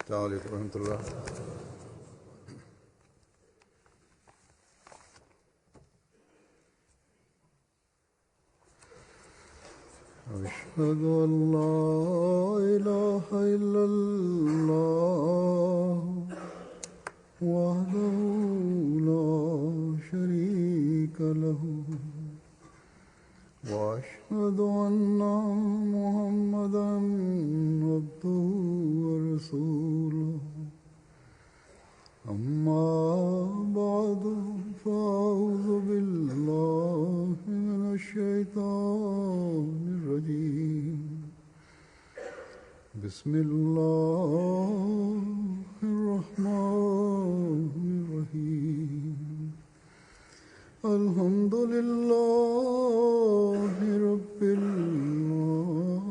السلام عليكم ورحمة الله. أشهد أن لا إله إلا الله وحده لا شريك له وأشهد أن محمدا عبده ورسوله أما بعد فأعوذ بالله من الشيطان الرجيم بسم الله الرحمن الرحيم الحمد لله رب العالمين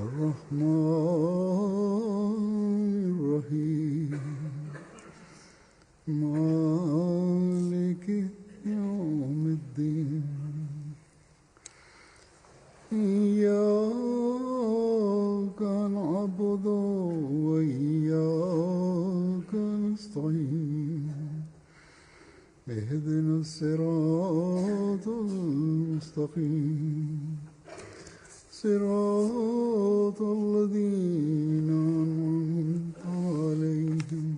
الرحمن الرحيم مالك يوم الدين إياك نعبد وإياك نستعين اهدنا الصراط المستقيم صراط الذين أنعمت عليهم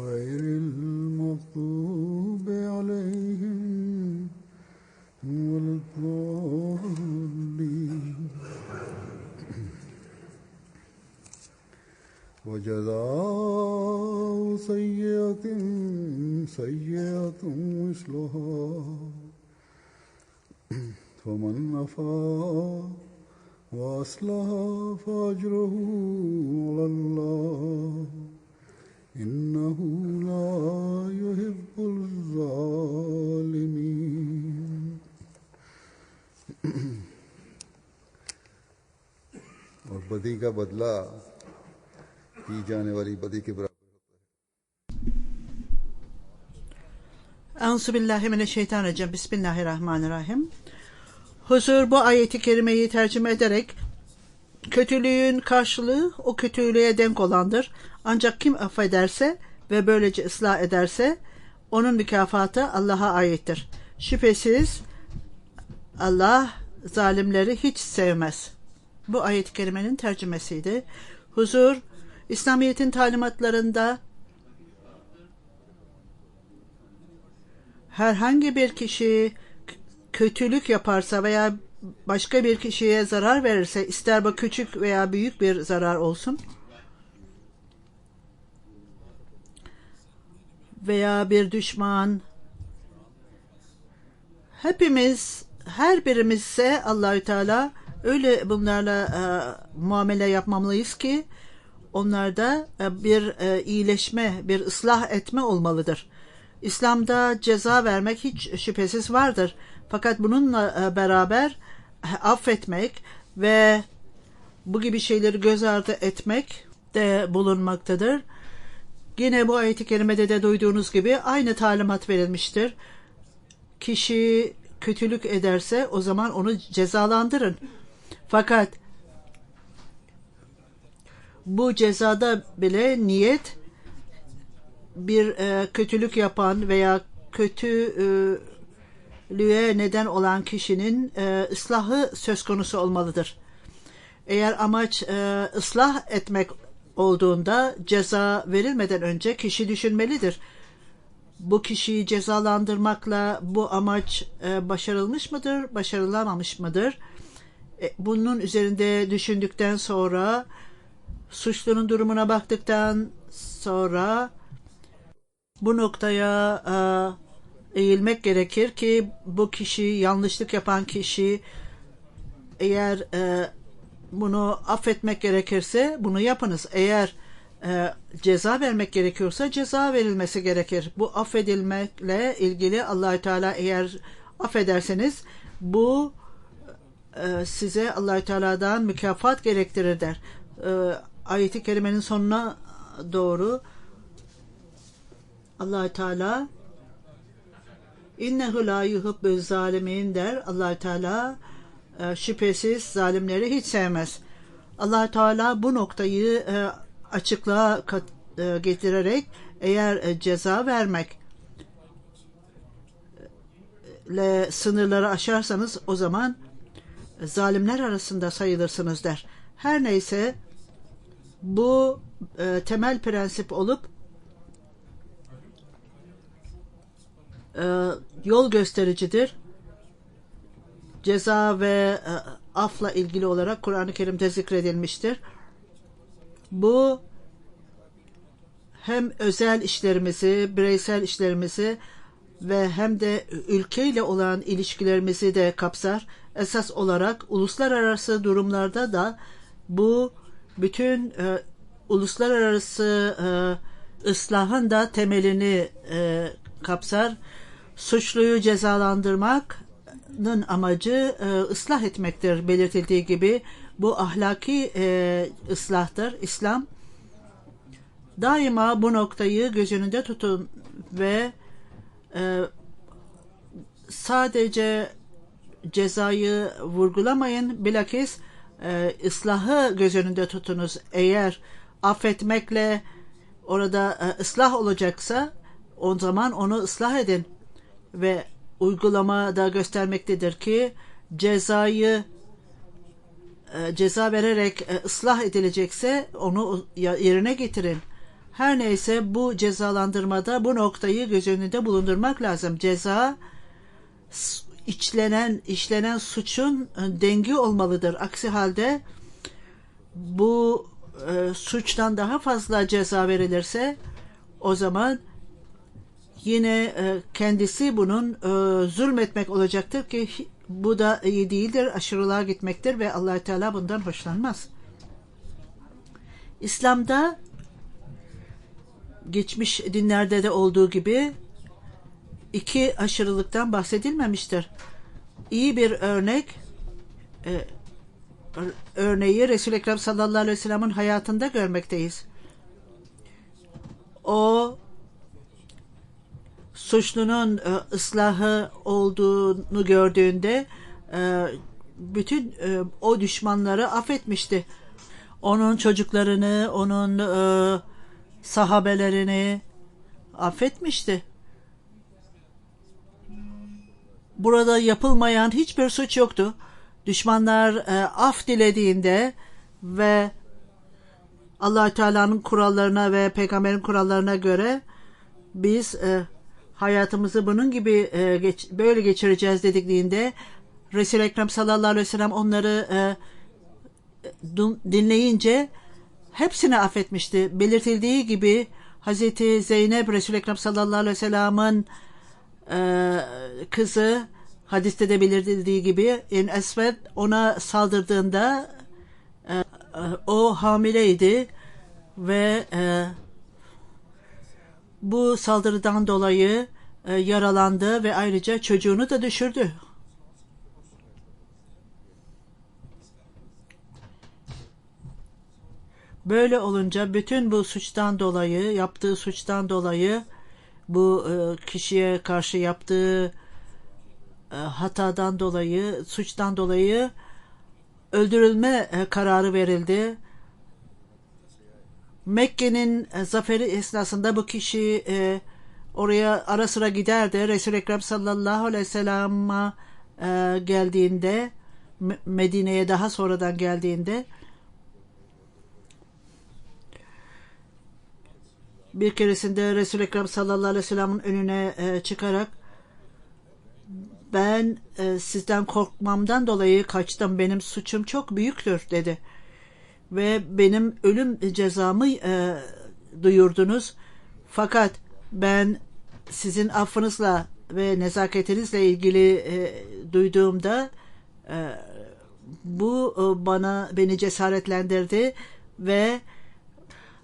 غير المغضوب عليهم ولا الضالين وجزاء سيئة سيئة مثلها فمن عفا وأصلح فأجره على الله إنه لا يحب الظالمين. और बदी का बदला की जाने वाली बदी के बराबर. Euzubillahimineşşeytanirracim. Bismillahirrahmanirrahim. Huzur bu ayeti kerimeyi tercüme ederek kötülüğün karşılığı o kötülüğe denk olandır. Ancak kim affederse ve böylece ıslah ederse onun mükafatı Allah'a aittir. Şüphesiz Allah zalimleri hiç sevmez. Bu ayet-i kerimenin tercümesiydi. Huzur, İslamiyet'in talimatlarında herhangi bir kişi kötülük yaparsa veya başka bir kişiye zarar verirse, ister bu küçük veya büyük bir zarar olsun veya bir düşman, hepimiz, her birimizse Allahü Teala öyle bunlarla muamele yapmamalıyız ki onlarda bir iyileşme, bir ıslah etme olmalıdır. İslam'da ceza vermek hiç şüphesiz vardır. Fakat bununla beraber affetmek ve bu gibi şeyleri göz ardı etmek de bulunmaktadır. Yine bu ayet-i kerimede de duyduğunuz gibi aynı talimat verilmiştir. Kişi kötülük ederse o zaman onu cezalandırın. Fakat bu cezada bile niyet bir kötülük yapan veya kötülüğe neden olan kişinin ıslahı söz konusu olmalıdır. Eğer amaç ıslah etmek olduğunda ceza verilmeden önce kişi düşünmelidir. Bu kişiyi cezalandırmakla bu amaç başarılmış mıdır, başarılamamış mıdır? Bunun üzerinde düşündükten sonra, suçlunun durumuna baktıktan sonra bu noktaya eğilmek gerekir ki bu kişi, yanlışlık yapan kişi, eğer bunu affetmek gerekirse bunu yapınız. Eğer ceza vermek gerekiyorsa ceza verilmesi gerekir. Bu affedilmekle ilgili Allahü Teala eğer affederseniz bu size Allahü Teala'dan mükafat gerektirir der. Ayet-i kerimenin sonuna doğru Allah Teala İnnehu la yuhibbüz zalimin der. Allah Teala şüphesiz zalimleri hiç sevmez. Allah Teala bu noktayı açıklığa getirerek eğer ceza vermek sınırları aşarsanız o zaman zalimler arasında sayılırsınız der. Her neyse bu temel prensip olup yol göstericidir. Ceza ve afla ilgili olarak Kur'an-ı Kerim'de zikredilmiştir. Bu hem özel işlerimizi, bireysel işlerimizi ve hem de ülkeyle olan ilişkilerimizi de kapsar. Esas olarak uluslararası durumlarda da bu bütün uluslararası ıslahın da temelini kapsar. Suçluyu cezalandırmanın amacı ıslah etmektir belirtildiği gibi. Bu ahlaki ıslahtır. İslam daima bu noktayı göz önünde tutun ve sadece cezayı vurgulamayın, bilakis ıslahı göz önünde tutunuz. Eğer affetmekle orada ıslah olacaksa o zaman onu ıslah edin ve uygulamada göstermektedir ki ceza vererek ıslah edilecekse onu yerine getirin. Her neyse bu cezalandırmada bu noktayı göz önünde bulundurmak lazım. Ceza işlenen suçun dengi olmalıdır. Aksi halde bu suçtan daha fazla ceza verilirse o zaman yine kendisi bunun zulmetmek olacaktır ki bu da iyi değildir, aşırılığa gitmektir ve Allah-u Teala bundan hoşlanmaz. İslam'da geçmiş dinlerde de olduğu gibi iki aşırılıktan bahsedilmemiştir. İyi bir örneği Resul-i Ekrem sallallahu aleyhi ve sellem'in hayatında görmekteyiz. O suçlunun ıslahı olduğunu gördüğünde bütün o düşmanları affetmişti. Onun çocuklarını, onun sahabelerini affetmişti. Burada yapılmayan hiçbir suç yoktu. Düşmanlar af dilediğinde ve Allah-u Teala'nın kurallarına ve peygamberin kurallarına göre biz hayatımızı bunun gibi böyle geçireceğiz dediklerinde Resul-i Ekrem sallallahu aleyhi ve sellem onları dinleyince hepsini affetmişti. Belirtildiği gibi Hazreti Zeynep Resul-i Ekrem sallallahu aleyhi ve sellem'in kızı, hadiste de belirtildiği gibi Esved ona saldırdığında o hamileydi ve bu saldırıdan dolayı yaralandı ve ayrıca çocuğunu da düşürdü. Böyle olunca bütün bu suçtan dolayı, yaptığı suçtan dolayı, bu kişiye karşı yaptığı hatadan dolayı, suçtan dolayı öldürülme kararı verildi. Mekke'nin zaferi esnasında bu kişi oraya ara sıra giderdi. Resul-i Ekrem sallallahu aleyhi ve sellem'e geldiğinde, Medine'ye daha sonradan geldiğinde bir keresinde Resul-i Ekrem sallallahu aleyhi ve sellem'in önüne çıkarak ben sizden korkmamdan dolayı kaçtım. Benim suçum çok büyüktür dedi. Ve benim ölüm cezamı duyurdunuz. Fakat ben sizin affınızla ve nezaketinizle ilgili duyduğumda bu beni cesaretlendirdi ve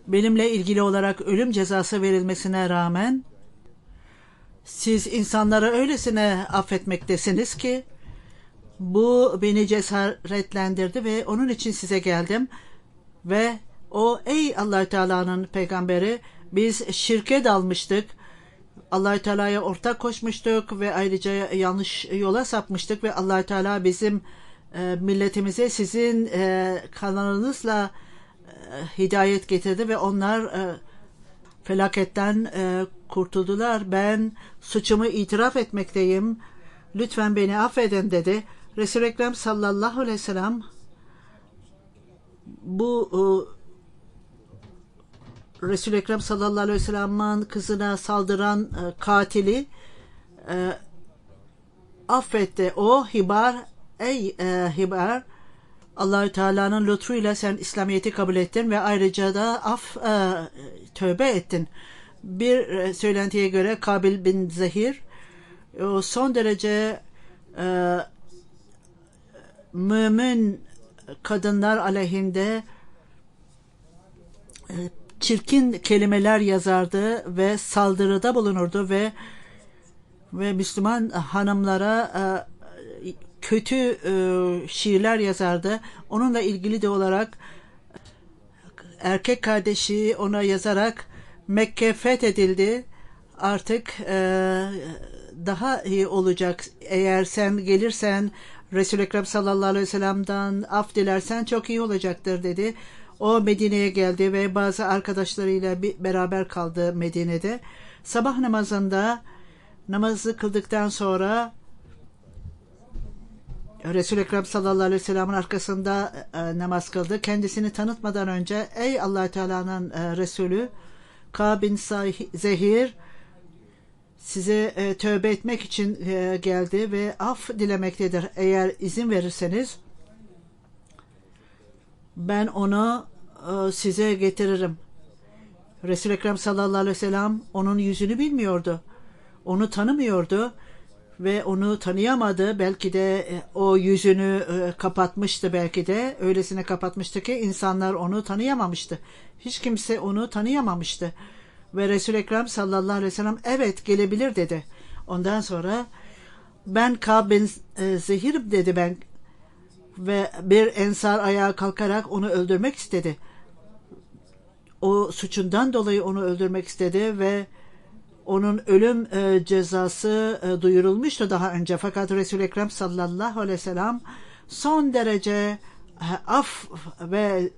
benimle ilgili olarak ölüm cezası verilmesine rağmen siz insanları öylesine affetmektesiniz ki bu beni cesaretlendirdi ve onun için size geldim. Ve o ey Allah-u Teala'nın peygamberi, biz şirke dalmıştık. Allah-u Teala'ya ortak koşmuştuk ve ayrıca yanlış yola sapmıştık ve Allah-u Teala bizim milletimize sizin kanalınızla hidayet getirdi ve onlar felaketten kurtuldular. Ben suçumu itiraf etmekteyim. Lütfen beni affedin dedi. Resul-i Ekrem sallallahu aleyhi ve sellem bu Resul-i Ekrem sallallahu aleyhi ve sellem'in kızına saldıran katili affetti. O Hibar, ey Hibar, Allahü Teala'nın lütfuyla sen İslamiyet'i kabul ettin ve ayrıca da tövbe ettin. Bir söylentiye göre Kabil bin Zehir o son derece mümin kadınlar aleyhinde çirkin kelimeler yazardı ve saldırıda bulunurdu ve Müslüman hanımlara kötü şiirler yazardı. Onunla ilgili de olarak erkek kardeşi ona yazarak Mekke fethedildi. Artık daha iyi olacak. Eğer sen gelirsen Resul-i Ekrem sallallahu aleyhi ve sellem'den af dilersen çok iyi olacaktır dedi. O Medine'ye geldi ve bazı arkadaşlarıyla beraber kaldı Medine'de. Sabah namazında namazı kıldıktan sonra Resul-i Ekrem sallallahu aleyhi ve sellem'in arkasında namaz kıldı. Kendisini tanıtmadan önce ey Allah-u Teala'nın Resulü Kâb bin Zehir size tövbe etmek için geldi ve af dilemektedir. Eğer izin verirseniz ben onu size getiririm. Resul-i Ekrem sallallahu aleyhi ve sellem onun yüzünü bilmiyordu. Onu tanımıyordu ve onu tanıyamadı. Belki de o yüzünü kapatmıştı belki de. Öylesine kapatmıştı ki insanlar onu tanıyamamıştı. Hiç kimse onu tanıyamamıştı. Ve Resul-i Ekrem sallallahu aleyhi ve sellem evet gelebilir dedi. Ondan sonra ben Kâb bin Zehir dedi ben ve bir ensar ayağa kalkarak onu öldürmek istedi. O suçundan dolayı onu öldürmek istedi ve onun ölüm cezası duyurulmuştu daha önce. Fakat Resul-i Ekrem sallallahu aleyhi ve sellem son derece af ve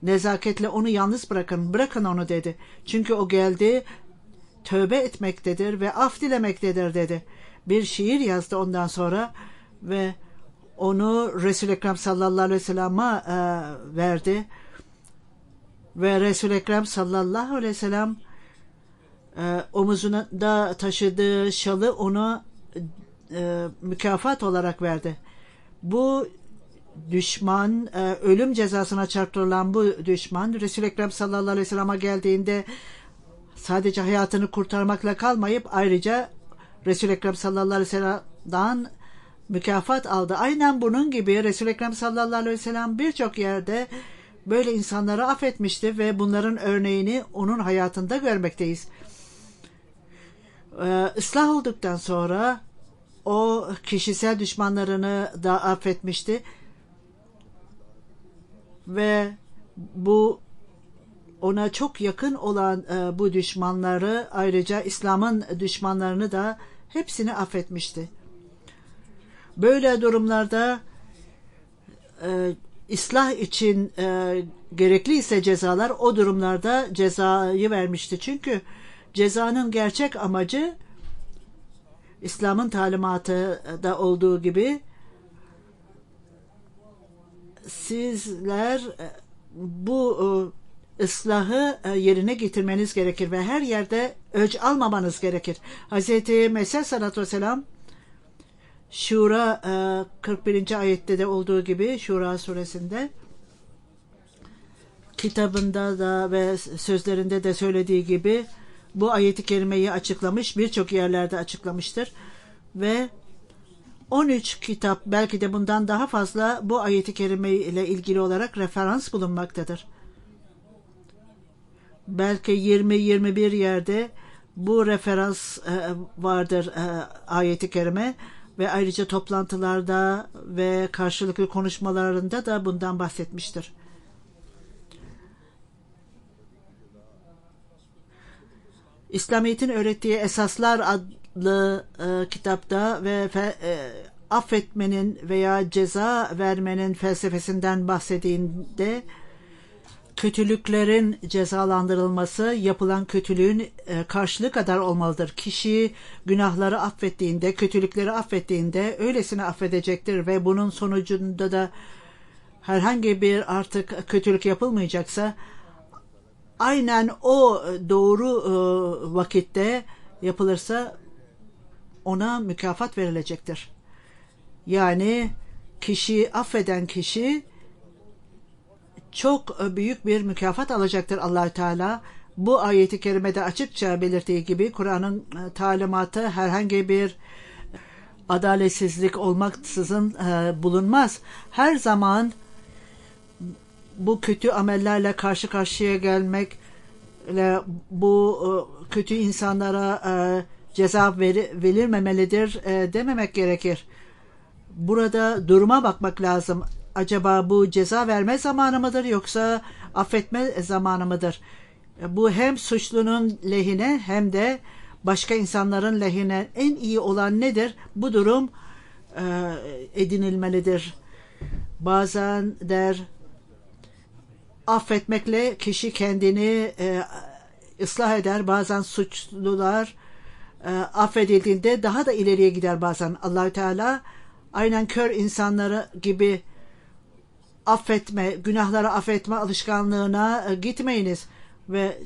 nezaketle onu yalnız bırakın onu dedi. Çünkü o geldi tövbe etmektedir ve af dilemektedir dedi. Bir şiir yazdı ondan sonra ve onu Resul-i Ekrem sallallahu aleyhi ve sellem'e verdi. Ve Resul-i Ekrem sallallahu aleyhi ve sellem omuzunda taşıdığı şalı ona mükafat olarak verdi. Bu düşman, ölüm cezasına çarptırılan bu düşman Resul-i Ekrem sallallahu aleyhi ve sellem'e geldiğinde sadece hayatını kurtarmakla kalmayıp ayrıca Resul-i Ekrem sallallahu aleyhi ve sellem'den mükafat aldı. Aynen bunun gibi Resul-i Ekrem sallallahu aleyhi ve sellem birçok yerde böyle insanları affetmişti ve bunların örneğini onun hayatında görmekteyiz. Islah olduktan sonra o kişisel düşmanlarını da affetmişti ve bu ona çok yakın olan bu düşmanları ayrıca İslam'ın düşmanlarını da hepsini affetmişti. Böyle durumlarda ıslah için gerekliyse cezalar o durumlarda cezayı vermişti. Çünkü cezanın gerçek amacı İslam'ın talimatı da olduğu gibi sizler bu ıslahı yerine getirmeniz gerekir ve her yerde öc almamanız gerekir. Hz. Mesih sallallahu vesselam Şura 41. ayette de olduğu gibi Şura suresinde kitabında da ve sözlerinde de söylediği gibi bu ayeti kerimeyi açıklamış, birçok yerlerde açıklamıştır ve 13 kitap belki de bundan daha fazla bu ayeti kerime ile ilgili olarak referans bulunmaktadır. Belki 20-21 yerde bu referans vardır ayeti kerime ve ayrıca toplantılarda ve karşılıklı konuşmalarında da bundan bahsetmiştir. İslamiyet'in öğrettiği Esaslar adlı kitapta ve affetmenin veya ceza vermenin felsefesinden bahsettiğinde kötülüklerin cezalandırılması yapılan kötülüğün karşılığı kadar olmalıdır. Kişi günahları affettiğinde, kötülükleri affettiğinde öylesine affedecektir ve bunun sonucunda da herhangi bir artık kötülük yapılmayacaksa aynen o doğru vakitte yapılırsa ona mükafat verilecektir. Yani affeden kişi çok büyük bir mükafat alacaktır Allahü Teala. Bu ayeti kerimede açıkça belirttiği gibi Kur'an'ın talimatı herhangi bir adaletsizlik olmaksızın bulunmaz. Her zaman bu kötü amellerle karşı karşıya gelmekle bu kötü insanlara ceza verilmemelidir dememek gerekir. Burada duruma bakmak lazım. Acaba bu ceza verme zamanı mıdır yoksa affetme zamanı mıdır? Bu hem suçlunun lehine hem de başka insanların lehine en iyi olan nedir? Bu durum edinilmelidir. Bazen affetmekle kişi kendini ıslah eder. Bazen suçlular affedildiğinde daha da ileriye gider bazen. Allahü Teala aynen kör insanları gibi günahları affetme alışkanlığına gitmeyiniz ve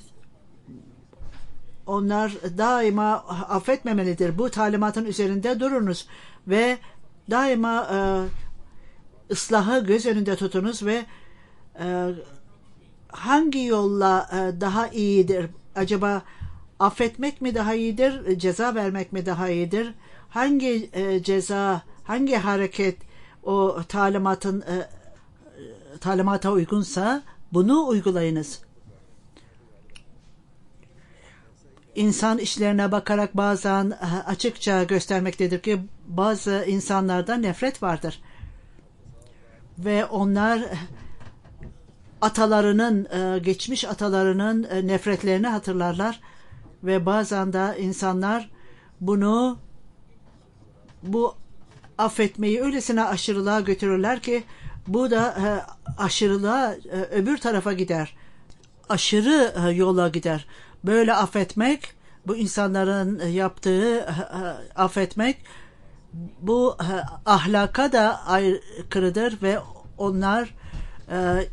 onlar daima affetmemelidir. Bu talimatın üzerinde durunuz ve daima ıslahı göz önünde tutunuz ve hangi yolla daha iyidir? Acaba affetmek mi daha iyidir, ceza vermek mi daha iyidir? Hangi hangi hareket o talimata uygunsa bunu uygulayınız. İnsan işlerine bakarak bazen açıkça göstermektedir ki bazı insanlarda nefret vardır. Ve onlar geçmiş atalarının nefretlerini hatırlarlar ve bazen de insanlar bu affetmeyi öylesine aşırılığa götürürler ki bu da aşırılığa öbür tarafa gider. Aşırı yola gider. Böyle affetmek, bu insanların yaptığı affetmek, bu ahlaka da aykırıdır ve onlar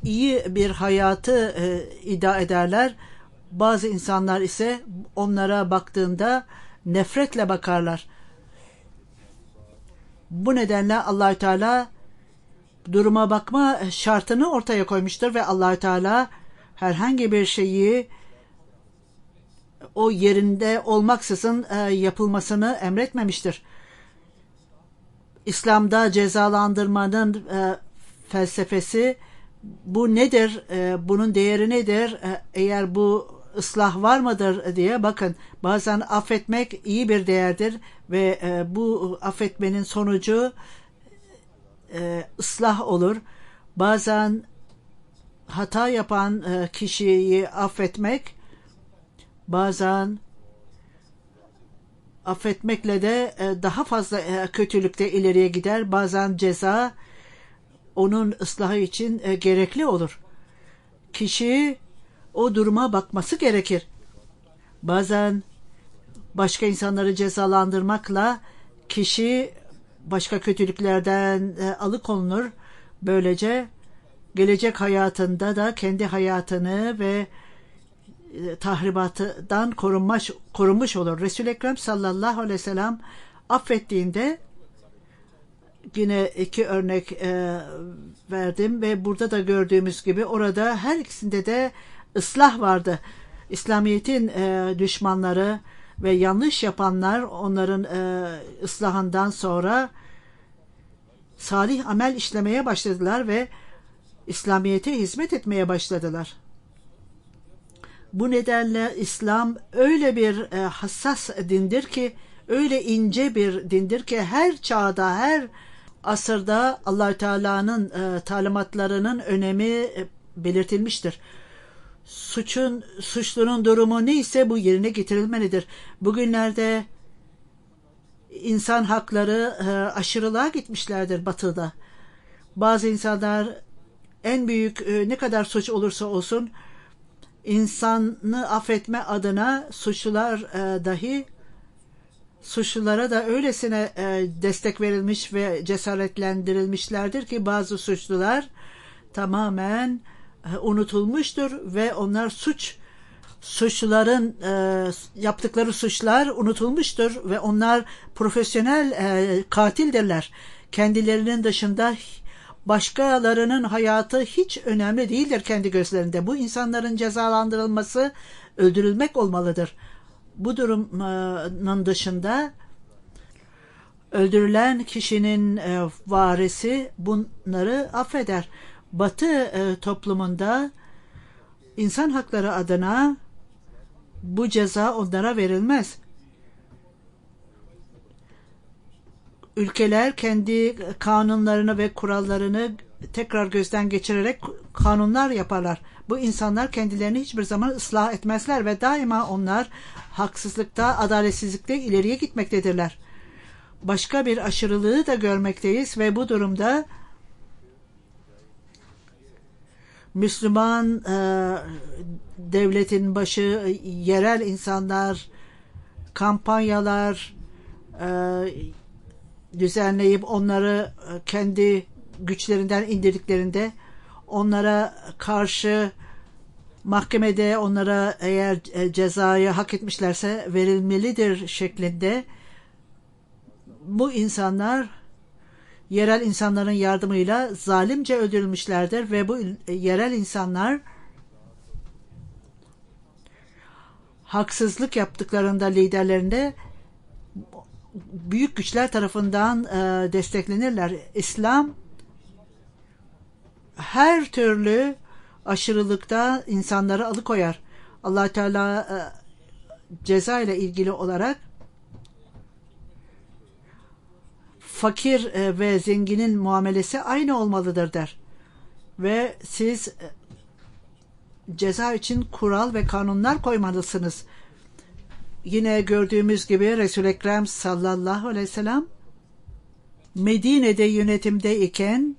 iyi bir hayatı iddia ederler. Bazı insanlar ise onlara baktığında nefretle bakarlar. Bu nedenle Allahü Teala duruma bakma şartını ortaya koymuştur ve Allahü Teala herhangi bir şeyi o yerinde olmaksızın yapılmasını emretmemiştir. İslam'da cezalandırmanın felsefesi bu nedir? Bunun değeri nedir? Eğer bu ıslah var mıdır diye bakın. Bazen affetmek iyi bir değerdir ve bu affetmenin sonucu ıslah olur. Bazen hata yapan kişiyi affetmek, bazen affetmekle de daha fazla kötülükte ileriye gider. Bazen ceza onun ıslahı için gerekli olur. Kişi o duruma bakması gerekir. Bazen başka insanları cezalandırmakla kişi başka kötülüklerden alıkonulur. Böylece gelecek hayatında da kendi hayatını ve tahribatından korunmuş olur. Resul-i Ekrem sallallahu aleyhi ve sellem affettiğinde yine iki örnek verdim ve burada da gördüğümüz gibi orada her ikisinde de ıslah vardı. İslamiyet'in düşmanları ve yanlış yapanlar onların ıslahından sonra salih amel işlemeye başladılar ve İslamiyet'e hizmet etmeye başladılar. Bu nedenle İslam öyle bir hassas dindir ki, öyle ince bir dindir ki her çağda, her asırda Allah-u Teala'nın talimatlarının önemi belirtilmiştir. Suçlunun durumu neyse bu yerine getirilmelidir. Bugünlerde insan hakları aşırılığa gitmişlerdir batıda. Bazı insanlar en büyük ne kadar suç olursa olsun insanı affetme adına suçlulara da öylesine destek verilmiş ve cesaretlendirilmişlerdir ki bazı suçlular tamamen unutulmuştur ve onlar suçluların yaptıkları suçlar unutulmuştur ve onlar profesyonel katildirler. Kendilerinin dışında başkalarının hayatı hiç önemli değildir kendi gözlerinde. Bu insanların cezalandırılması öldürülmek olmalıdır. Bu durumun dışında öldürülen kişinin varisi bunları affeder. Batı toplumunda insan hakları adına bu ceza onlara verilmez. Ülkeler kendi kanunlarını ve kurallarını tekrar gözden geçirerek kanunlar yaparlar. Bu insanlar kendilerini hiçbir zaman ıslah etmezler ve daima onlar haksızlıkta, adaletsizlikte ileriye gitmektedirler. Başka bir aşırılığı da görmekteyiz ve bu durumda Müslüman devletin başı, yerel insanlar, kampanyalar düzenleyip onları kendi güçlerinden indirdiklerinde onlara karşı mahkemede onlara eğer cezayı hak etmişlerse verilmelidir şeklinde bu insanlar yerel insanların yardımıyla zalimce öldürülmüşlerdir ve bu yerel insanlar haksızlık yaptıklarında liderlerinde büyük güçler tarafından desteklenirler. İslam her türlü aşırılıkta insanları alıkoyar. Allah Teala ceza ile ilgili olarak fakir ve zenginin muamelesi aynı olmalıdır der. Ve siz ceza için kural ve kanunlar koymalısınız. Yine gördüğümüz gibi Resul-i Ekrem sallallahu aleyhi ve sellem Medine'de yönetimdeyken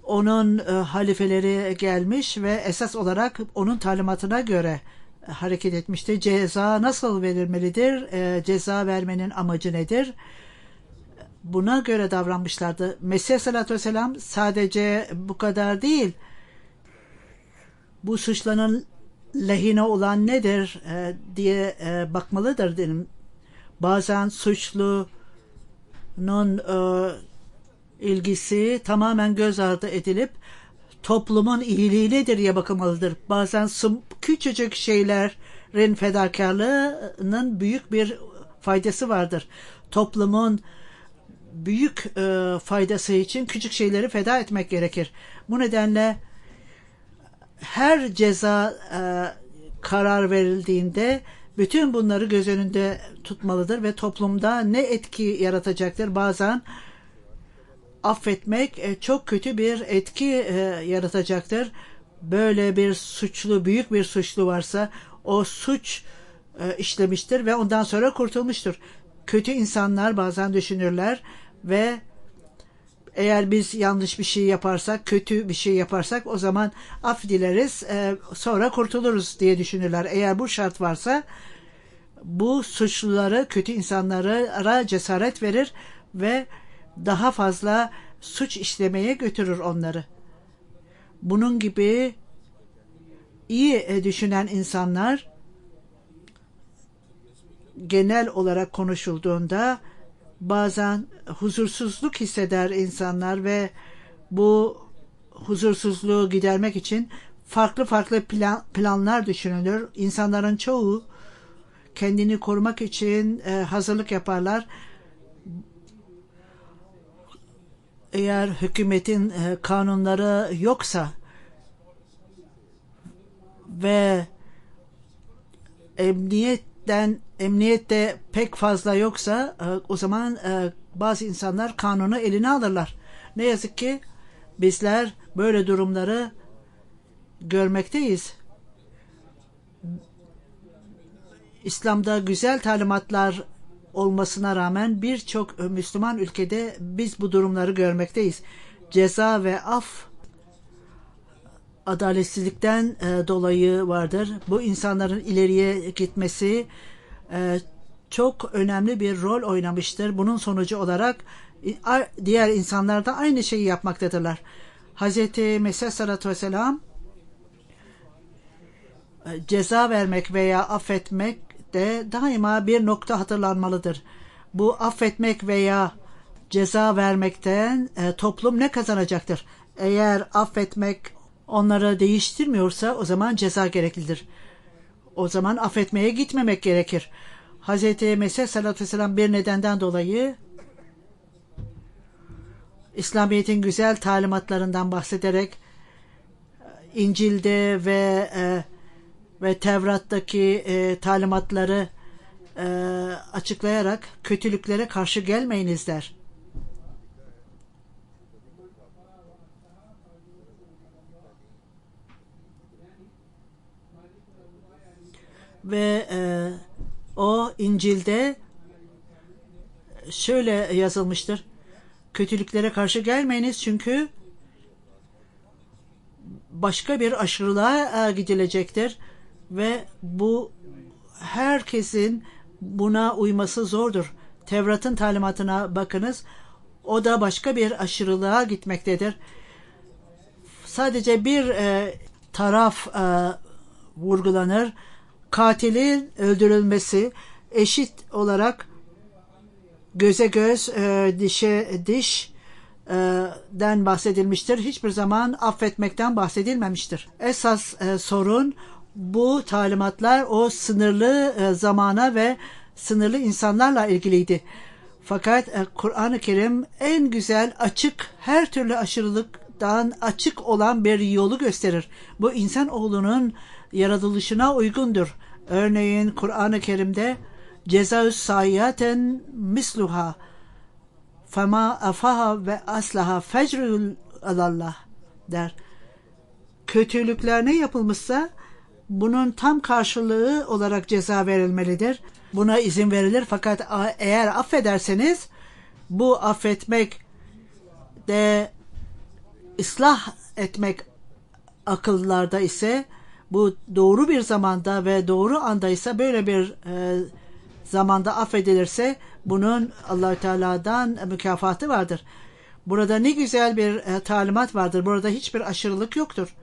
onun halifeleri gelmiş ve esas olarak onun talimatına göre hareket etmişti. Ceza nasıl verilmelidir? Ceza vermenin amacı nedir? Buna göre davranmışlardı. Mesih Aleyhisselatü Vesselam sadece bu kadar değil. Bu suçlanın lehine olan nedir diye bakmalıdır dedim. Bazen suçlunun ilgisi tamamen göz ardı edilip toplumun iyiliğinedir diye bakılmalıdır. Bazen küçücük şeylerin fedakarlığının büyük bir faydası vardır. Toplumun büyük faydası için küçük şeyleri feda etmek gerekir. Bu nedenle her ceza karar verildiğinde bütün bunları göz önünde tutmalıdır ve toplumda ne etki yaratacaktır? Bazen affetmek çok kötü bir etki yaratacaktır. Böyle bir suçlu, büyük bir suçlu varsa o suç işlemiştir ve ondan sonra kurtulmuştur. Kötü insanlar bazen düşünürler ve eğer biz yanlış bir şey yaparsak, kötü bir şey yaparsak o zaman af dileriz, sonra kurtuluruz diye düşünürler. Eğer bu şart varsa bu suçluları, kötü insanlara cesaret verir ve daha fazla suç işlemeye götürür onları. Bunun gibi iyi düşünen insanlar genel olarak konuşulduğunda bazen huzursuzluk hisseder insanlar ve bu huzursuzluğu gidermek için farklı planlar düşünülür. İnsanların çoğu kendini korumak için hazırlık yaparlar. Eğer hükümetin kanunları yoksa ve emniyette pek fazla yoksa o zaman bazı insanlar kanunu eline alırlar. Ne yazık ki bizler böyle durumları görmekteyiz. İslam'da güzel talimatlar olmasına rağmen birçok Müslüman ülkede biz bu durumları görmekteyiz. Ceza ve af adaletsizlikten dolayı vardır. Bu insanların ileriye gitmesi çok önemli bir rol oynamıştır. Bunun sonucu olarak diğer insanlar da aynı şeyi yapmaktadırlar. Hz. Mesih Aleyhisselatü Vesselam ceza vermek veya affetmek de daima bir nokta hatırlanmalıdır. Bu affetmek veya ceza vermekten toplum ne kazanacaktır? Eğer affetmek onları değiştirmiyorsa o zaman ceza gereklidir. O zaman affetmeye gitmemek gerekir. Hz. Mesih Aleyhisselatü Vesselam bir nedenden dolayı İslamiyet'in güzel talimatlarından bahsederek İncil'de ve Tevrat'taki talimatları açıklayarak kötülüklere karşı gelmeyiniz der. Ve o İncil'de şöyle yazılmıştır. Kötülüklere karşı gelmeyiniz çünkü başka bir aşırılığa gidilecektir ve bu herkesin buna uyması zordur. Tevrat'ın talimatına bakınız. O da başka bir aşırılığa gitmektedir. Sadece bir taraf vurgulanır. Katilin öldürülmesi eşit olarak göze göz, dişe diş den bahsedilmiştir. Hiçbir zaman affetmekten bahsedilmemiştir. Esas sorun bu talimatlar o sınırlı zamana ve sınırlı insanlarla ilgiliydi. Fakat Kur'an-ı Kerim en güzel, açık, her türlü aşırılıktan açık olan bir yolu gösterir. Bu insanoğlunun yaratılışına uygundur. Örneğin Kur'an-ı Kerim'de cezaüs sayyaten misluha fema afaha ve aslaha fecrül alallah der. Kötülükler ne yapılmışsa bunun tam karşılığı olarak ceza verilmelidir. Buna izin verilir fakat eğer affederseniz bu affetmek de ıslah etmek akıllarda ise bu doğru bir zamanda ve doğru anda ise böyle bir zamanda affedilirse bunun Allah-u Teala'dan mükafatı vardır. Burada ne güzel bir talimat vardır. Burada hiçbir aşırılık yoktur.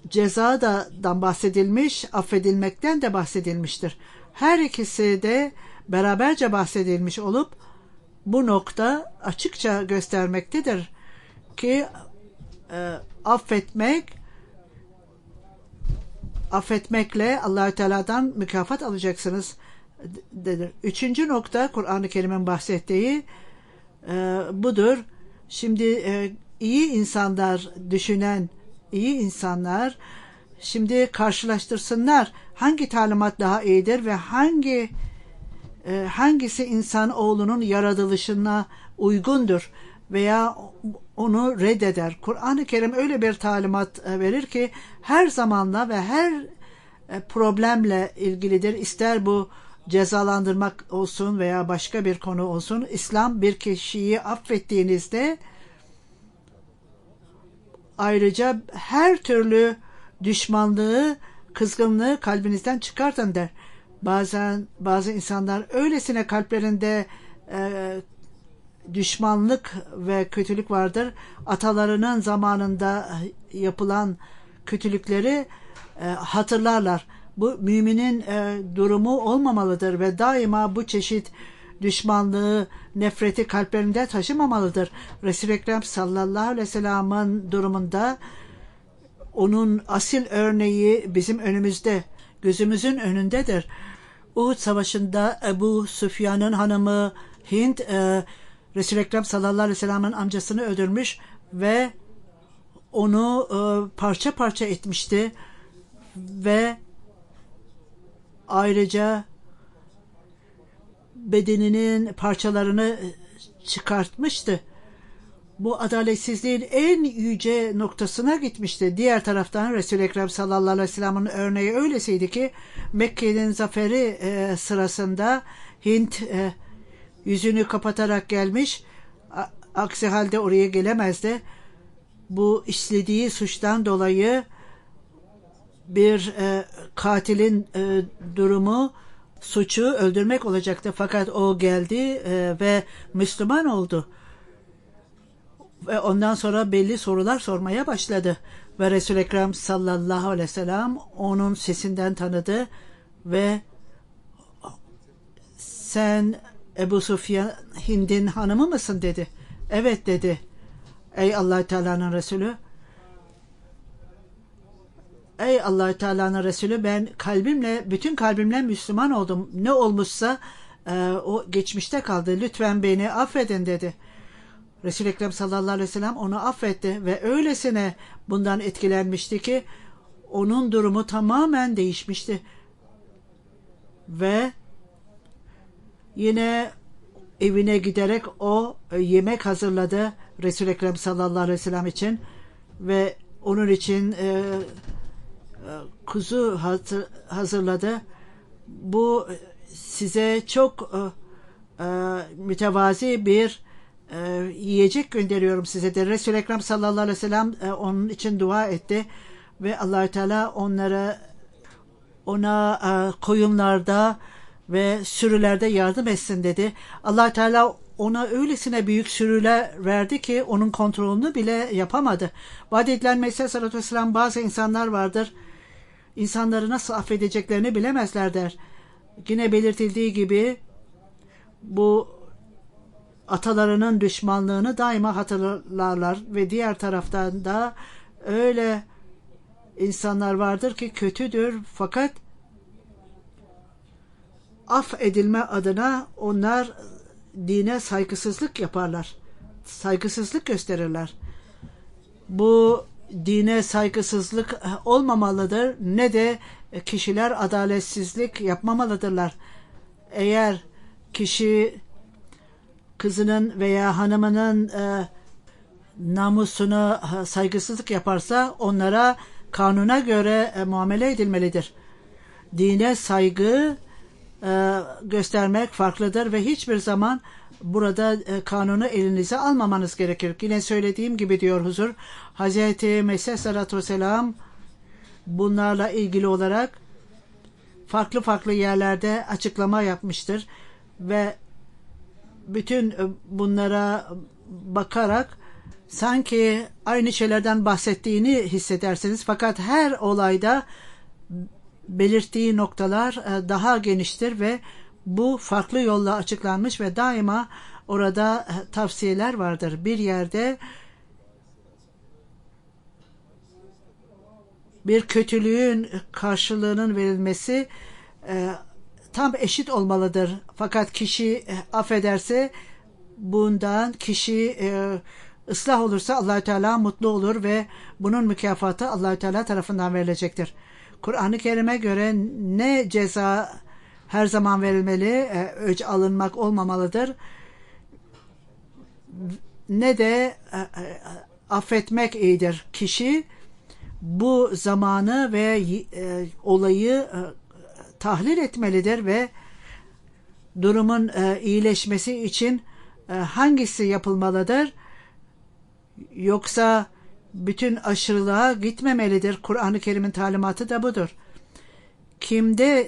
Cezadan bahsedilmiş, affedilmekten de bahsedilmiştir. Her ikisi de beraberce bahsedilmiş olup bu nokta açıkça göstermektedir ki affetmekle Allah-u Teala'dan mükafat alacaksınız denir. Üçüncü nokta Kur'an-ı Kerim'in bahsettiği budur. Şimdi iyi insanlar düşünen iyi insanlar şimdi karşılaştırsınlar hangi talimat daha iyidir ve hangisi insan oğlunun yaratılışına uygundur veya onu reddeder. Kur'an-ı Kerim öyle bir talimat verir ki her zamanla ve her problemle ilgilidir. İster bu cezalandırmak olsun veya başka bir konu olsun. İslam bir kişiyi affettiğinizde ayrıca her türlü düşmanlığı, kızgınlığı kalbinizden çıkartın der. Bazı insanlar öylesine kalplerinde düşmanlık ve kötülük vardır. Atalarının zamanında yapılan kötülükleri hatırlarlar. Bu müminin durumu olmamalıdır ve daima bu çeşit düşmanlığı, nefreti kalplerinde taşımamalıdır. Resul-i Ekrem sallallahu aleyhi ve sellem'in durumunda onun asil örneği bizim önümüzde, gözümüzün önündedir. Uhud Savaşı'nda Ebu Süfyan'ın hanımı Hind, Resul-i Ekrem sallallahu aleyhi ve sellem'in amcasını öldürmüş ve onu parça parça etmişti ve ayrıca bedeninin parçalarını çıkartmıştı. bu adaletsizliğin en yüce noktasına gitmişti. Diğer taraftan Resul-i Ekrem sallallahu aleyhi ve sellem'in örneği öylesiydi ki Mekke'nin zaferi sırasında Hint yüzünü kapatarak gelmiş. Aksi halde oraya gelemezdi. Bu işlediği suçtan dolayı bir katilin suçu öldürmek olacaktı. Fakat o geldi ve Müslüman oldu. Ve ondan sonra belli sorular sormaya başladı. Ve Resul-i Ekrem sallallahu aleyhi ve sellem onun sesinden tanıdı ve sen Ebu Sufyan Hind'in hanımı mısın dedi. Evet dedi. Ey Allah-u Teala'nın Resulü, ey Allah-u Teala'nın Resulü, ben bütün kalbimle Müslüman oldum. Ne olmuşsa o geçmişte kaldı. Lütfen beni affedin dedi. Resul-i Ekrem sallallahu aleyhi ve sellem onu affetti ve öylesine bundan etkilenmişti ki onun durumu tamamen değişmişti. Ve yine evine giderek o yemek hazırladı Resul-i Ekrem sallallahu aleyhi ve sellem için ve onun için kuzu hazırladı. Bu size çok mütevazi bir yiyecek gönderiyorum size de. Resul-i Ekrem sallallahu aleyhi ve sellem onun için dua etti ve Allah-u Teala ona koyunlarda ve sürülerde yardım etsin dedi. Allah-u Teala ona öylesine büyük sürüler verdi ki onun kontrolünü bile yapamadı. Vaat edilen Mesih sallallahu aleyhi ve sellem bazı insanlar vardır. İnsanları nasıl affedeceklerini bilemezler der. Yine belirtildiği gibi bu atalarının düşmanlığını daima hatırlarlar ve diğer taraftan da öyle insanlar vardır ki kötüdür fakat affedilme adına onlar dine saygısızlık yaparlar. Saygısızlık gösterirler. Bu dine saygısızlık olmamalıdır. Ne de kişiler adaletsizlik yapmamalıdırlar. Eğer kişi kızının veya hanımının namusuna saygısızlık yaparsa onlara kanuna göre muamele edilmelidir. Dine saygı göstermek farklıdır ve hiçbir zaman burada kanunu elinize almamanız gerekir. Yine söylediğim gibi diyor huzur, Hz. Mesih sallallahu vesselam bunlarla ilgili olarak farklı yerlerde açıklama yapmıştır ve bütün bunlara bakarak sanki aynı şeylerden bahsettiğini hissedersiniz. Fakat her olayda belirttiği noktalar daha geniştir ve bu farklı yolla açıklanmış ve daima orada tavsiyeler vardır. Bir yerde bir kötülüğün karşılığının verilmesi tam eşit olmalıdır. Fakat kişi affederse bundan kişi ıslah olursa Allah-u Teala mutlu olur ve bunun mükafatı Allah-u Teala tarafından verilecektir. Kur'an-ı Kerim'e göre ne ceza her zaman verilmeli, öc alınmak olmamalıdır. Ne de affetmek iyidir. Kişi bu zamanı ve olayı tahlil etmelidir ve durumun iyileşmesi için hangisi yapılmalıdır? Yoksa bütün aşırılığa gitmemelidir. Kur'an-ı Kerim'in talimatı da budur. Kimde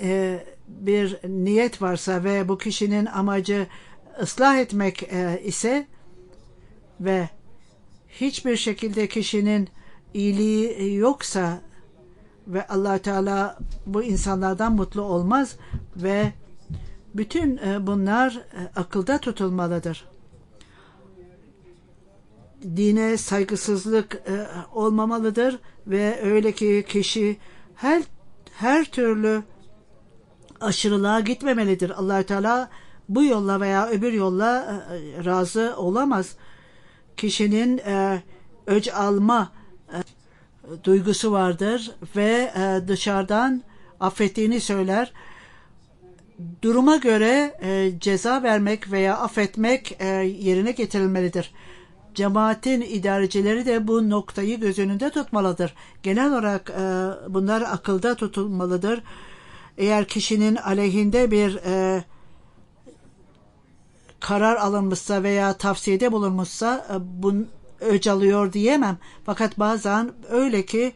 bir niyet varsa ve bu kişinin amacı ıslah etmek ise ve hiçbir şekilde kişinin iyiliği yoksa ve Allah Teala bu insanlardan mutlu olmaz ve bütün bunlar akılda tutulmalıdır. Dine saygısızlık olmamalıdır ve öyle ki kişi her türlü aşırılığa gitmemelidir. Allah Teala bu yolla veya öbür yolla razı olamaz. Kişinin öc alma duygusu vardır ve dışarıdan affettiğini söyler. Duruma göre ceza vermek veya affetmek yerine getirilmelidir. Cemaatin idarecileri de bu noktayı göz önünde tutmalıdır. Genel olarak bunlar akılda tutulmalıdır. Eğer kişinin aleyhinde bir karar alınmışsa veya tavsiyede bulunmuşsa bunu öc alıyor diyemem. Fakat bazen öyle ki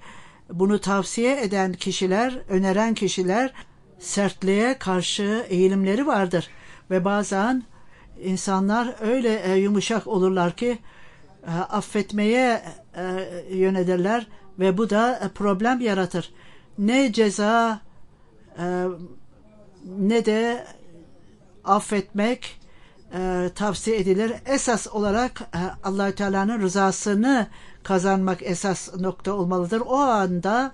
bunu tavsiye eden kişiler, öneren kişiler sertliğe karşı eğilimleri vardır. Ve bazen insanlar öyle yumuşak olurlar ki affetmeye yönelirler ve bu da problem yaratır. Ne ceza ne de affetmek tavsiye edilir. Esas olarak Allah-u Teala'nın rızasını kazanmak esas nokta olmalıdır. O anda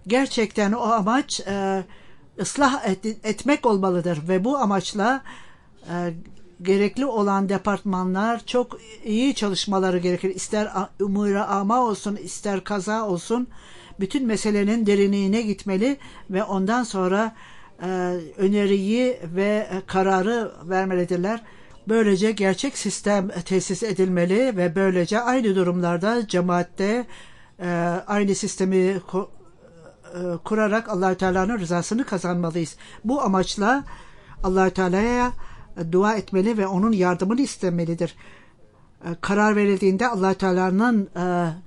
gerçekten o amaç ıslah etmek olmalıdır ve bu amaçla gerekli olan departmanlar çok iyi çalışmaları gerekir. İster umura ama olsun, ister kaza olsun, bütün meselenin derinliğine gitmeli ve ondan sonra öneriyi ve kararı vermelidirler. Böylece gerçek sistem tesis edilmeli ve böylece aynı durumlarda cemaatte aynı sistemi kurarak Allah-u Teala'nın rızasını kazanmalıyız. Bu amaçla Allah-u Teala'ya dua etmeli ve onun yardımını istemelidir. Karar verildiğinde Allah-u Teala'nın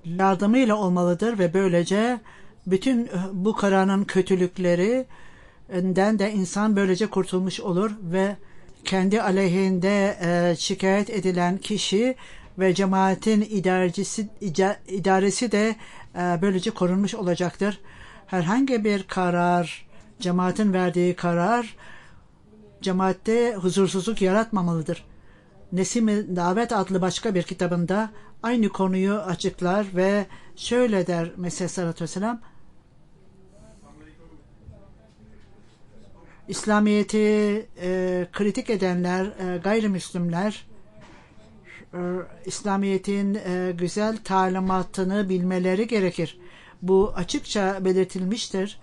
yardımıyla olmalıdır ve böylece bütün bu kararın kötülüklerinden de insan böylece kurtulmuş olur ve kendi aleyhinde şikayet edilen kişi ve cemaatin idaresi de böylece korunmuş olacaktır. Herhangi bir karar, cemaatin verdiği karar cemaatte huzursuzluk yaratmamalıdır. Nesim-i Davet adlı başka bir kitabında aynı konuyu açıklar ve şöyle der Mesih Sallallahu Aleyhi ve Sellem: İslamiyet'i kritik edenler, gayrimüslimler, İslamiyet'in güzel talimatını bilmeleri gerekir. Bu açıkça belirtilmiştir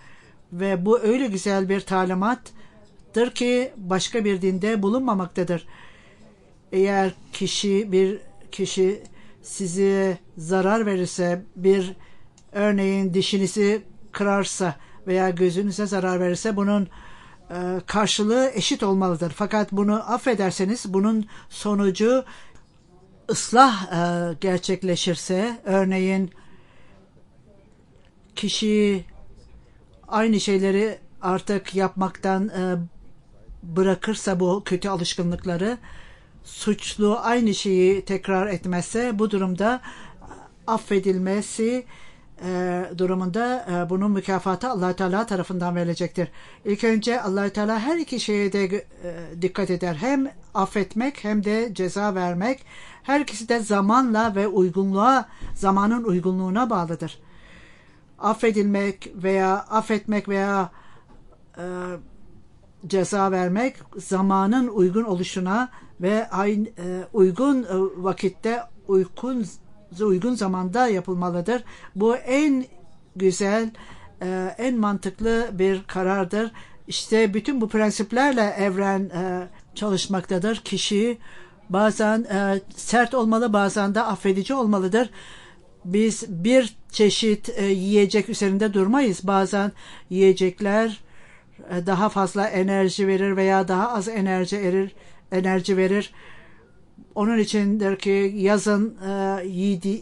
ve bu öyle güzel bir talimattır ki başka bir dinde bulunmamaktadır. Eğer bir kişi size zarar verirse, bir örneğin dişinizi kırarsa veya gözünüze zarar verirse bunun karşılığı eşit olmalıdır. Fakat bunu affederseniz bunun sonucu ıslah gerçekleşirse, örneğin kişi aynı şeyleri artık yapmaktan bırakırsa bu kötü alışkanlıkları, suçlu aynı şeyi tekrar etmezse bu durumda affedilmesi durumunda bunun mükafatı Allah-u Teala tarafından verilecektir. İlk önce Allah-u Teala her iki şeye de dikkat eder. Hem affetmek hem de ceza vermek. Her ikisi de zamanla ve zamanın uygunluğuna bağlıdır. Affetmek veya ceza vermek zamanın uygun oluşuna ve uygun vakitte uygun zamanda yapılmalıdır. Bu en güzel, en mantıklı bir karardır. İşte bütün bu prensiplerle evren çalışmaktadır. Kişi bazen sert olmalı, bazen de affedici olmalıdır. Biz bir çeşit yiyecek üzerinde durmayız. Bazen yiyecekler daha fazla enerji verir veya daha az enerji verir. Onun içindir ki yazın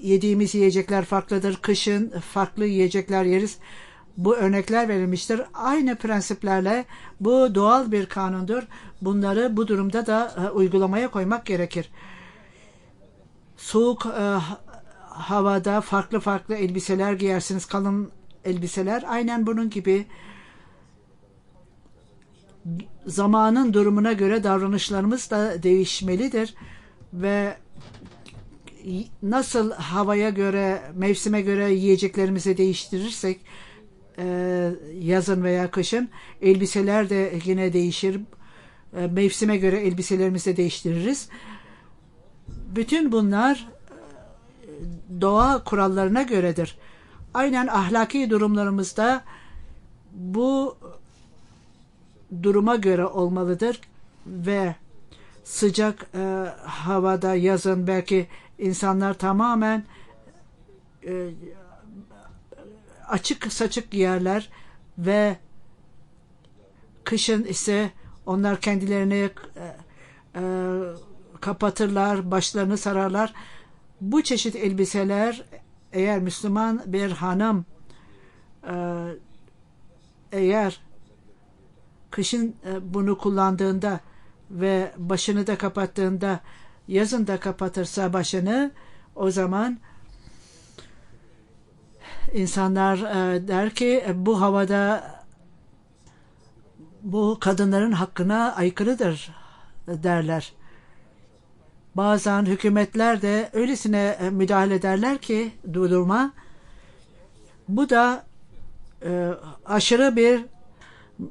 yediğimiz yiyecekler farklıdır. Kışın farklı yiyecekler yeriz. Bu örnekler verilmiştir. Aynı prensiplerle bu doğal bir kanundur. Bunları bu durumda da uygulamaya koymak gerekir. Soğuk havada farklı elbiseler giyersiniz. Kalın elbiseler. Aynen bunun gibi zamanın durumuna göre davranışlarımız da değişmelidir. Ve nasıl havaya göre, mevsime göre yiyeceklerimizi değiştirirsek yazın veya kışın elbiseler de yine değişir. Mevsime göre elbiselerimizi de değiştiririz. Bütün bunlar doğa kurallarına göredir. Aynen ahlaki durumlarımızda bu duruma göre olmalıdır ve sıcak havada yazın belki İnsanlar tamamen açık saçık giyerler ve kışın ise onlar kendilerini kapatırlar, başlarını sararlar. Bu çeşit elbiseler, eğer Müslüman bir hanım eğer kışın bunu kullandığında ve başını da kapattığında, yazın da kapatırsa başını, o zaman insanlar der ki bu havada bu kadınların hakkına aykırıdır derler. Bazen hükümetler de öylesine müdahale ederler ki duruma. Bu da aşırı bir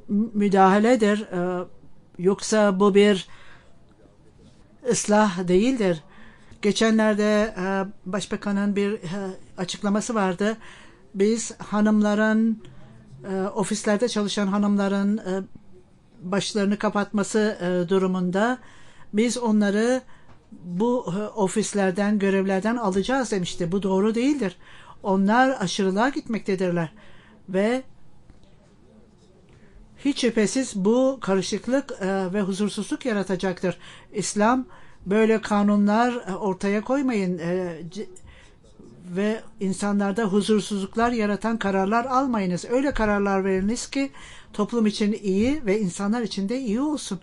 müdahaledir. Yoksa bu bir ıslah değildir. Geçenlerde Başbakanın bir açıklaması vardı. Biz hanımların, ofislerde çalışan hanımların başlarını kapatması durumunda biz onları bu ofislerden, görevlerden alacağız demişti. Bu doğru değildir. Onlar aşırılığa gitmektedirler. Ve hiç şüphesiz bu karışıklık ve huzursuzluk yaratacaktır. İslam böyle kanunlar ortaya koymayın ve insanlarda huzursuzluklar yaratan kararlar almayınız. Öyle kararlar veriniz ki toplum için iyi ve insanlar için de iyi olsun.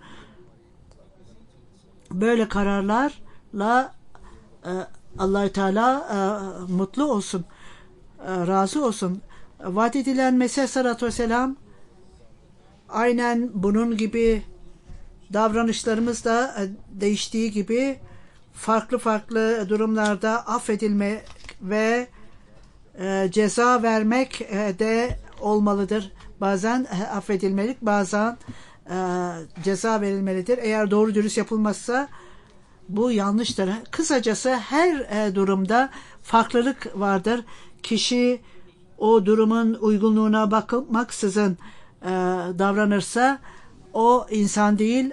Böyle kararlarla Allah-u Teala mutlu olsun, razı olsun. Vaat edilen Mesih Aleyhisselatü Vesselam aynen bunun gibi davranışlarımız da değiştiği gibi farklı farklı durumlarda affedilme ve ceza vermek de olmalıdır. Bazen affedilmelik, bazen ceza verilmelidir. Eğer doğru dürüst yapılmazsa bu yanlıştır. Kısacası her durumda farklılık vardır. Kişi o durumun uygunluğuna bakmaksızın davranırsa o insan değil,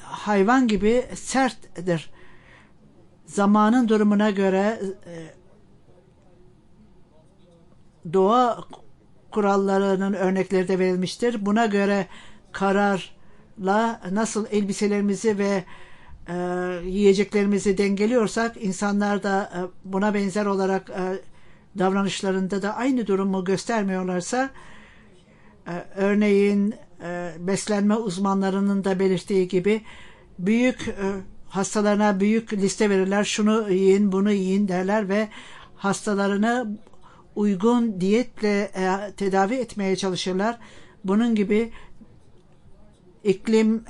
hayvan gibi serttir. Zamanın durumuna göre doğa kurallarının örnekleri de verilmiştir. Buna göre kararla nasıl elbiselerimizi ve yiyeceklerimizi dengeliyorsak, insanlar da buna benzer olarak davranışlarında da aynı durumu göstermiyorlarsa, örneğin beslenme uzmanlarının da belirttiği gibi büyük hastalarına büyük liste verirler. Şunu yiyin, bunu yiyin derler ve hastalarını uygun diyetle tedavi etmeye çalışırlar. Bunun gibi iklim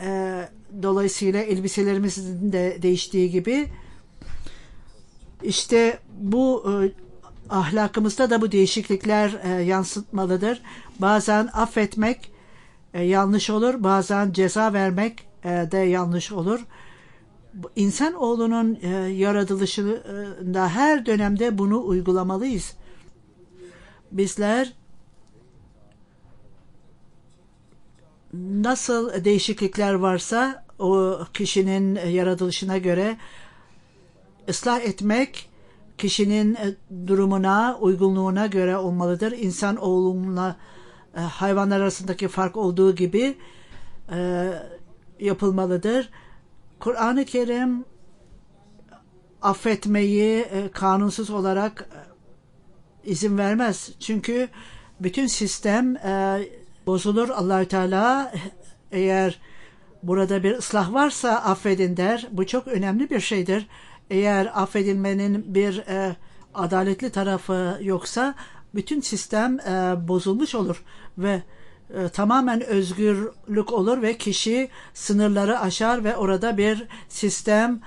dolayısıyla elbiselerimizin de değiştiği gibi işte bu ahlakımızda da bu değişiklikler yansıtmalıdır. Bazen affetmek yanlış olur, bazen ceza vermek de yanlış olur. İnsanoğlunun yaratılışında her dönemde bunu uygulamalıyız. Bizler nasıl değişiklikler varsa o kişinin yaratılışına göre ıslah etmek kişinin durumuna, uygunluğuna göre olmalıdır. İnsanoğlunla hayvanlar arasındaki fark olduğu gibi yapılmalıdır. Kur'an-ı Kerim affetmeyi kanunsuz olarak izin vermez. Çünkü bütün sistem bozulur. Allah-u Teala eğer burada bir ıslah varsa affedin der. Bu çok önemli bir şeydir. Eğer affedilmenin bir adaletli tarafı yoksa bütün sistem bozulmuş olur ve tamamen özgürlük olur ve kişi sınırları aşar ve orada bir sistem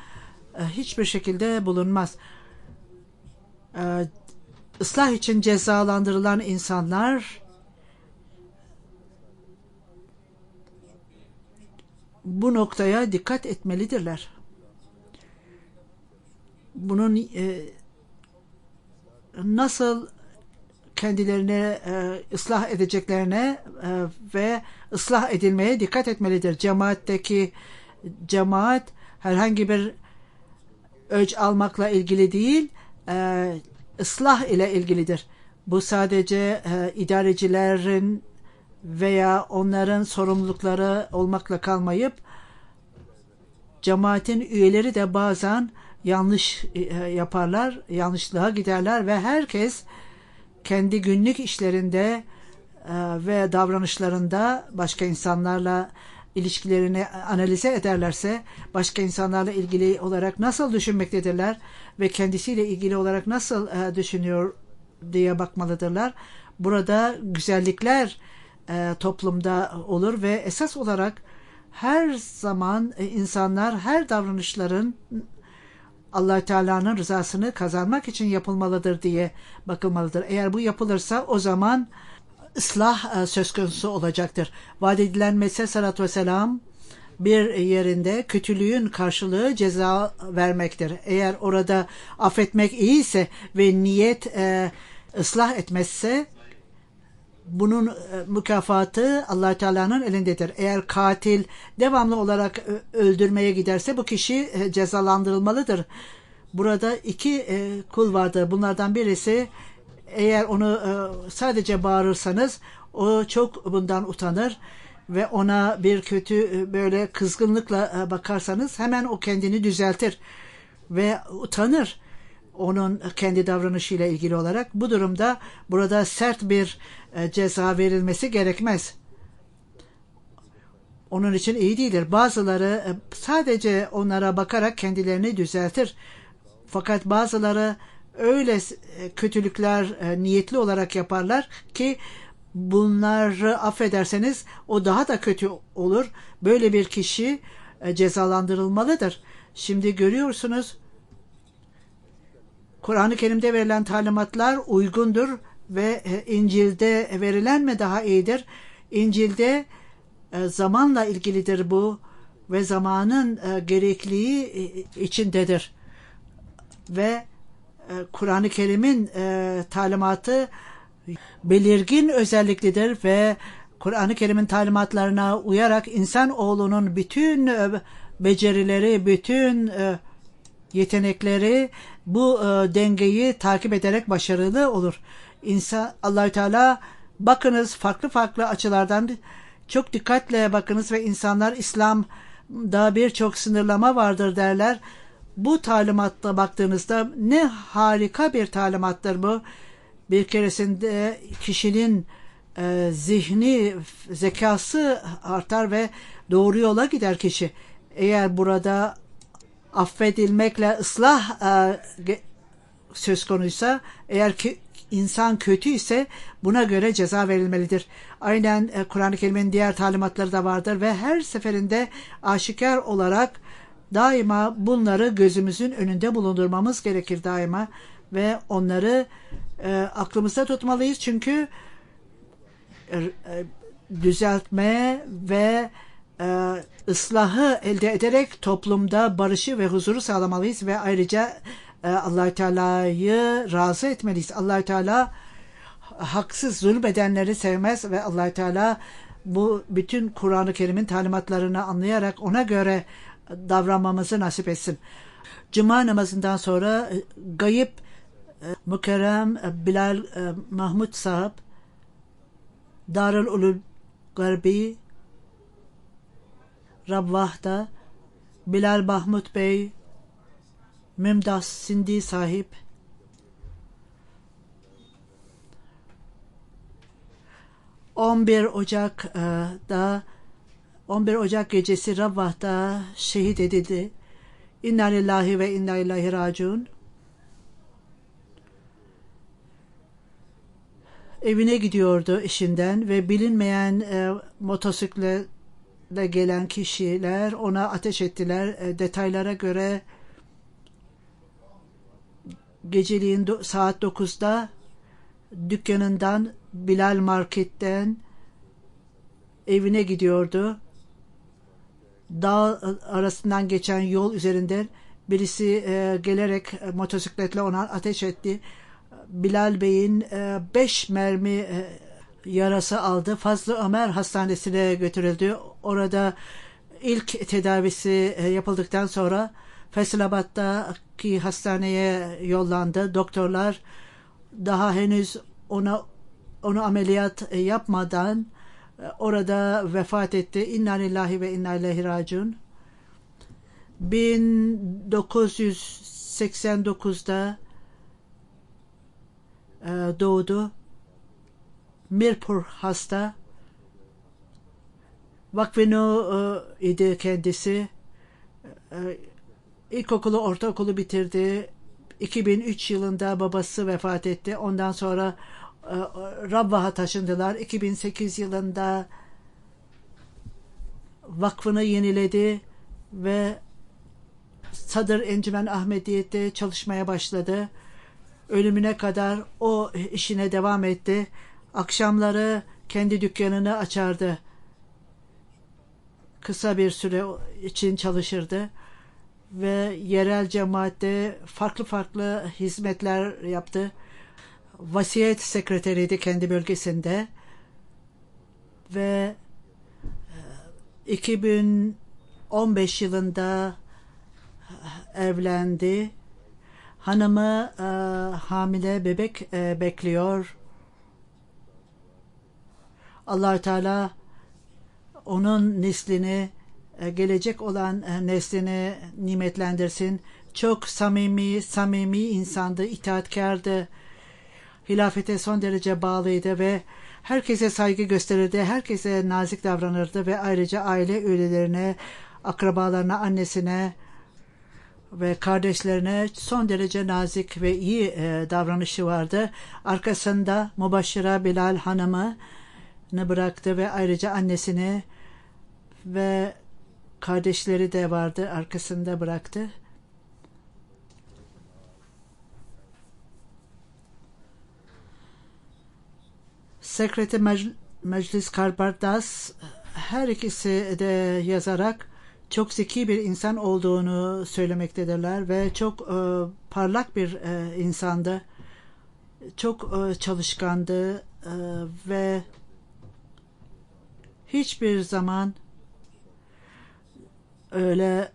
hiçbir şekilde bulunmaz. Islah için cezalandırılan insanlar bu noktaya dikkat etmelidirler. Bunun nasıl kendilerini ıslah edeceklerine ve ıslah edilmeye dikkat etmelidir. Cemaat herhangi bir öc almakla ilgili değil, ıslah ile ilgilidir. Bu sadece idarecilerin veya onların sorumlulukları olmakla kalmayıp cemaatin üyeleri de bazen yanlış yaparlar, yanlışlığa giderler ve herkes kendi günlük işlerinde ve davranışlarında başka insanlarla ilişkilerini analize ederlerse başka insanlarla ilgili olarak nasıl düşünmektedirler ve kendisiyle ilgili olarak nasıl düşünüyor diye bakmalıdırlar. Burada güzellikler toplumda olur ve esas olarak her zaman insanlar her davranışların Allah-u Teala'nın rızasını kazanmak için yapılmalıdır diye bakılmalıdır. Eğer bu yapılırsa o zaman ıslah söz konusu olacaktır. Vaat edilen Mesih sallallahu aleyhi ve sellem bir yerinde kötülüğün karşılığı ceza vermektir. Eğer orada affetmek iyiyse ve niyet ıslah etmezse bunun mükafatı Allah Teala'nın elindedir. Eğer katil devamlı olarak öldürmeye giderse bu kişi cezalandırılmalıdır. Burada iki kul vardır. Bunlardan birisi eğer onu sadece bağırırsanız o çok bundan utanır ve ona bir kötü böyle kızgınlıkla bakarsanız hemen o kendini düzeltir ve utanır onun kendi davranışıyla ilgili olarak. Bu durumda burada sert bir ceza verilmesi gerekmez. Onun için iyi değildir. Bazıları sadece onlara bakarak kendilerini düzeltir. Fakat bazıları öyle kötülükler niyetli olarak yaparlar ki bunları affederseniz o daha da kötü olur. Böyle bir kişi cezalandırılmalıdır. Şimdi görüyorsunuz Kur'an-ı Kerim'de verilen talimatlar uygundur ve İncil'de verilen mi daha iyidir? İncil'de zamanla ilgilidir bu ve zamanın gerekliliği içindedir. Ve Kur'an-ı Kerim'in talimatı belirgin özelliklidir ve Kur'an-ı Kerim'in talimatlarına uyarak insanoğlunun bütün becerileri, bütün yetenekleri bu dengeyi takip ederek başarılı olur. Allah-u Teala bakınız farklı açılardan çok dikkatle bakınız ve insanlar İslam'da birçok sınırlama vardır derler. Bu talimatta baktığınızda ne harika bir talimattır bu. Bir keresinde kişinin zihni, zekası artar ve doğru yola gider kişi. Eğer burada affedilmekle ıslah söz konuysa, eğer ki insan kötü ise buna göre ceza verilmelidir. Aynen Kur'an-ı Kerim'in diğer talimatları da vardır ve her seferinde aşikar olarak daima bunları gözümüzün önünde bulundurmamız gerekir daima ve onları aklımızda tutmalıyız. Çünkü düzeltme ve ıslahı elde ederek toplumda barışı ve huzuru sağlamalıyız ve ayrıca Allah-u Teala'yı razı etmeliyiz. Allah-u Teala haksız zulmedenleri sevmez ve Allah-u Teala bu bütün Kur'an-ı Kerim'in talimatlarını anlayarak ona göre davranmamızı nasip etsin. Cuma namazından sonra Gayip Mükerrem Bilal Mahmud Sahab Darul Ulum Garbi Rabvah'da Bilal Mahmud Bey Mümdaz Sindi sahip 11 Ocak gecesi Rabvah'da şehit edildi. İnna lillahi ve inna ileyhi raciun. Evine gidiyordu işinden ve bilinmeyen motosikletle gelen kişiler ona ateş ettiler. Detaylara göre geceliğin saat 9'da dükkanından Bilal Market'ten evine gidiyordu. Dağ arasından geçen yol üzerinden birisi gelerek motosikletle ona ateş etti. Bilal Bey'in 5 mermi yarası aldı. Fazlı Ömer Hastanesi'ne götürüldü. Orada ilk tedavisi yapıldıktan sonra Faisalabad'daki hastaneye yollandı. Doktorlar daha henüz onu ameliyat yapmadan orada vefat etti. İnna lillahi ve inna ileyhi raciun. 1989'da doğdu. Mirpur hasta. Vakfino idi kendisi. İlkokulu, ortaokulu bitirdi. 2003 yılında babası vefat etti. Ondan sonra Rabvah'a taşındılar. 2008 yılında vakfını yeniledi ve Sadr Encümen Ahmediye'de çalışmaya başladı. Ölümüne kadar o işine devam etti. Akşamları kendi dükkanını açardı. Kısa bir süre için çalışırdı ve yerel cemaatte farklı hizmetler yaptı. Vasiyet sekreteriydi kendi bölgesinde ve 2015 yılında evlendi. Hanımı hamile bebek bekliyor. Allah-u Teala onun neslini, gelecek olan neslini nimetlendirsin. Çok samimi insandı, itaatkardı. Hilafete son derece bağlıydı ve herkese saygı gösterirdi, herkese nazik davranırdı ve ayrıca aile üyelerine, akrabalarına, annesine ve kardeşlerine son derece nazik ve iyi davranışı vardı. Arkasında Mubaşşira Bilal hanımını bıraktı ve ayrıca annesini ve kardeşleri de vardı, arkasında bıraktı. Sekreter Meclis Karbardas her ikisi de yazarak çok zeki bir insan olduğunu söylemektedirler ve çok parlak bir insandı. Çok çalışkandı ve hiçbir zaman öyle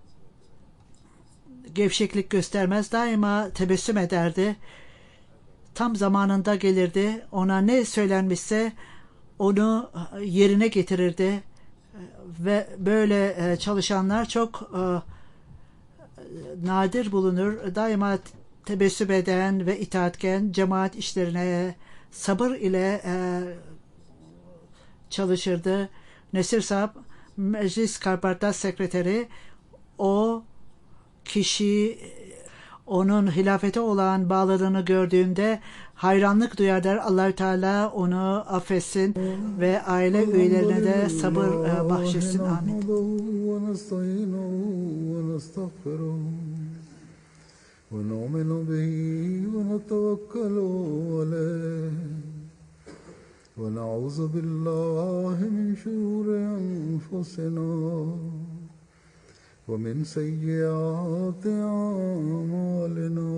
gevşeklik göstermez. Daima tebessüm ederdi. Tam zamanında gelirdi. Ona ne söylenmişse onu yerine getirirdi. Ve böyle çalışanlar çok nadir bulunur. Daima tebessüm eden ve itaatkar, cemaat işlerine sabır ile çalışırdı. Nesir Sahab, Meclis Karbardas Sekreteri, o kişi onun hilafete olan bağlılığını gördüğünde hayranlık duyar der. Allah-u Teala onu affetsin ve aile üyelerine de sabır bahşetsin. Amin. ونؤمن به ونتوكل عليه ونعوذ بالله من شرور أنفسنا ومن سيئات أعمالنا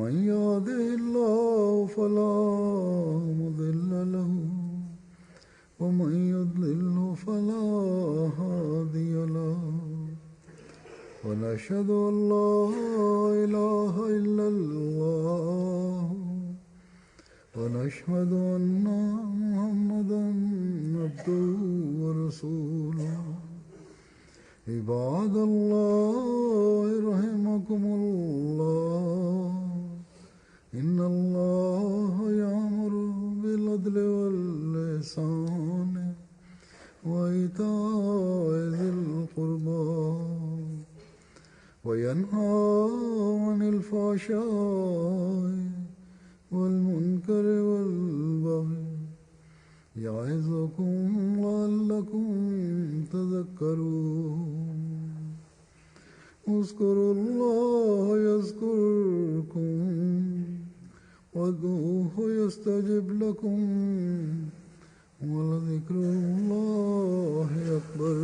من يهده الله فلا مضل له ومن يضلل فلا هادي له ونشهد أن لا إله إلا الله ونشهد أن محمدا عبده ورسوله عباد الله رحمكم الله إن الله يأمر بالعدل والإحسان وإيتاء ذي القربى وينهى عن الفحشاء والمنكر والبغي يعظكم لعلكم تذكرون اذكروا الله يذكركم وادعوه يستجب لكم ولذكر الله أكبر